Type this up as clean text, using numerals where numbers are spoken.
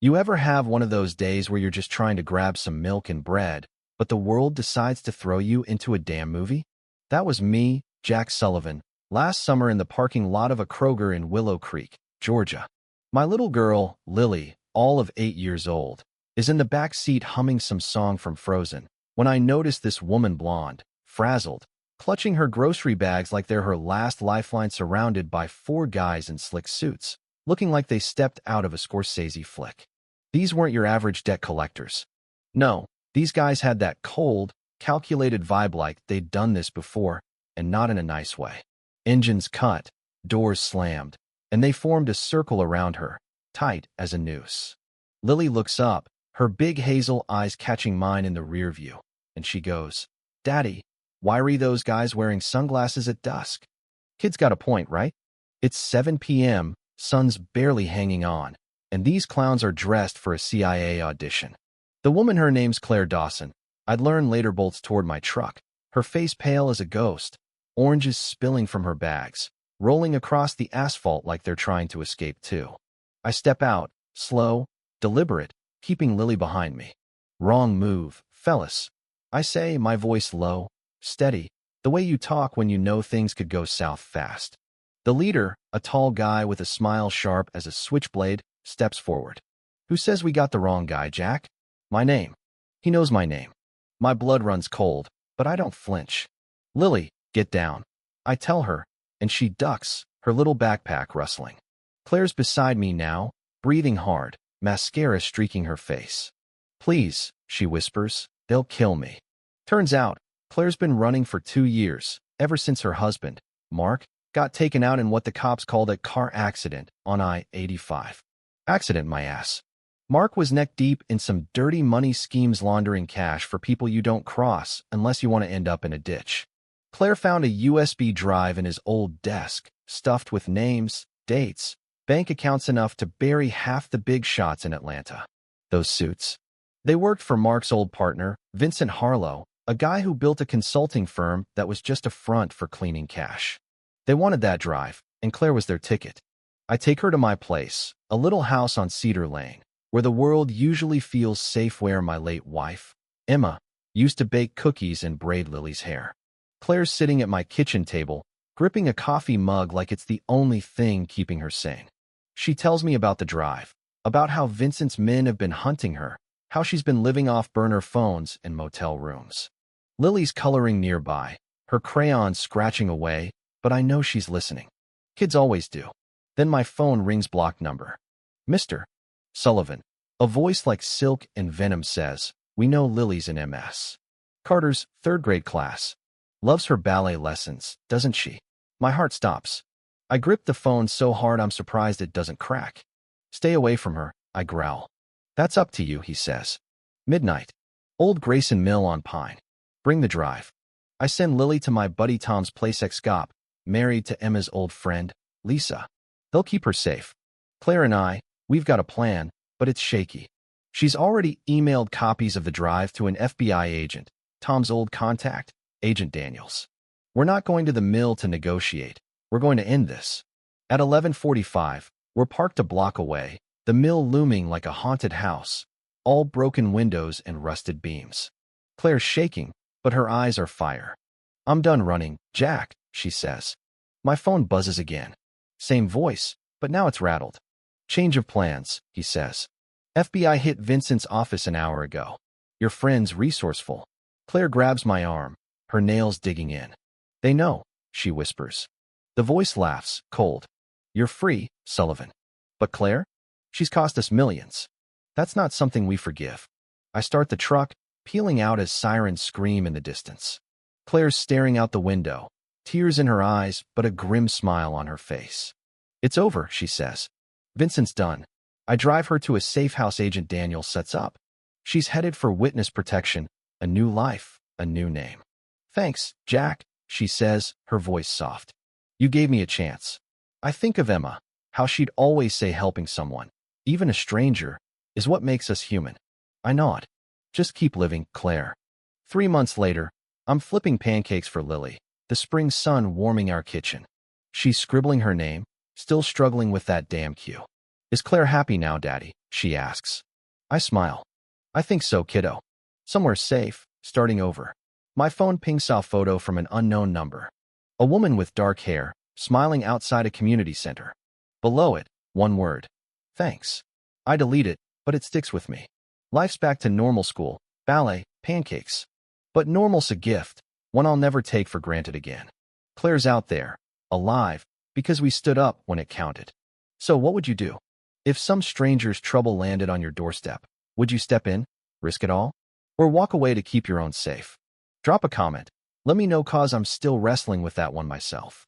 You ever have one of those days where you're just trying to grab some milk and bread, but the world decides to throw you into a damn movie? That was me, Jack Sullivan, last summer in the parking lot of a Kroger in Willow Creek, Georgia. My little girl, Lily, all of 8 years old, is in the back seat humming some song from Frozen when I noticed this woman, blonde, frazzled, clutching her grocery bags like they're her last lifeline, surrounded by 4 guys in slick suits, looking like they stepped out of a Scorsese flick. These weren't your average debt collectors. No, these guys had that cold, calculated vibe, like they'd done this before, and not in a nice way. Engines cut, doors slammed, and they formed a circle around her, tight as a noose. Lily looks up, her big hazel eyes catching mine in the rear view, and she goes, "Daddy, why are those guys wearing sunglasses at dusk?" Kid's got a point, right? It's 7 p.m., sun's barely hanging on, and these clowns are dressed for a CIA audition. The woman, her name's Claire Dawson, I'd learn later, bolts toward my truck, her face pale as a ghost, oranges spilling from her bags, rolling across the asphalt like they're trying to escape too. I step out, slow, deliberate, keeping Lily behind me. "Wrong move, fellas," I say, my voice low, steady, the way you talk when you know things could go south fast. The leader, a tall guy with a smile sharp as a switchblade, steps forward. "Who says we got the wrong guy, Jack?" "My name." He knows my name. My blood runs cold, but I don't flinch. "Lily, get down," I tell her, and she ducks, her little backpack rustling. Claire's beside me now, breathing hard, mascara streaking her face. "Please," she whispers, "they'll kill me." Turns out, Claire's been running for 2 years, ever since her husband, Mark, got taken out in what the cops called a car accident on I-85. Accident, my ass. Mark was neck-deep in some dirty money schemes, laundering cash for people you don't cross unless you want to end up in a ditch. Claire found a USB drive in his old desk, stuffed with names, dates, bank accounts, enough to bury half the big shots in Atlanta. Those suits. They worked for Mark's old partner, Vincent Harlow, a guy who built a consulting firm that was just a front for cleaning cash. They wanted that drive, and Claire was their ticket. I take her to my place, a little house on Cedar Lane, where the world usually feels safe, where my late wife, Emma, used to bake cookies and braid Lily's hair. Claire's sitting at my kitchen table, gripping a coffee mug like it's the only thing keeping her sane. She tells me about the drive, about how Vincent's men have been hunting her, how she's been living off burner phones and motel rooms. Lily's coloring nearby, her crayon scratching away, but I know she's listening. Kids always do. Then my phone rings, block number. "Mr. Sullivan." A voice like silk and venom says, "We know Lily's in MS. Carter's 3rd grade class. Loves her ballet lessons, doesn't she?" My heart stops. I grip the phone so hard I'm surprised it doesn't crack. "Stay away from her," I growl. "That's up to you," he says. Midnight. Old Grayson Mill on Pine. Bring the drive. I send Lily to my buddy Tom's place, ex-cop, married to Emma's old friend, Lisa. They'll keep her safe. Claire and we've got a plan, but it's shaky. She's already emailed copies of the drive to an FBI agent, Tom's old contact, Agent Daniels. We're not going to the mill to negotiate. We're going to end this. At 11:45, we're parked a block away, the mill looming like a haunted house, all broken windows and rusted beams. Claire's shaking, but her eyes are fire. "I'm done running, Jack," she says. My phone buzzes again. Same voice, but now it's rattled. "Change of plans," he says. "FBI hit Vincent's office an hour ago. Your friend's resourceful." Claire grabs my arm, her nails digging in. "They know," she whispers. The voice laughs, cold. "You're free, Sullivan." "But Claire? She's cost us millions." "That's not something we forgive." I start the truck, peeling out as sirens scream in the distance. Claire's staring out the window, tears in her eyes, but a grim smile on her face. "It's over," she says. "Vincent's done." I drive her to a safe house Agent Daniel sets up. She's headed for witness protection, a new life, a new name. "Thanks, Jack," she says, her voice soft. "You gave me a chance." I think of Emma, how she'd always say helping someone, even a stranger, is what makes us human. I nod. "Just keep living, Claire." 3 months later, I'm flipping pancakes for Lily, the spring sun warming our kitchen. She's scribbling her name, still struggling with that damn cue. Is Claire happy now, Daddy? She asks. I smile. I think so, kiddo. Somewhere safe, starting over. My phone pings a photo from an unknown number. A woman with dark hair, smiling outside a community center. Below it, one word. Thanks. I delete it, but it sticks with me. Life's back to normal: school, ballet, pancakes. But normal's a gift, one I'll never take for granted again. Claire's out there, alive, because we stood up when it counted. So what would you do? If some stranger's trouble landed on your doorstep, would you step in, risk it all? Or walk away to keep your own safe? Drop a comment. Let me know, cause I'm still wrestling with that one myself.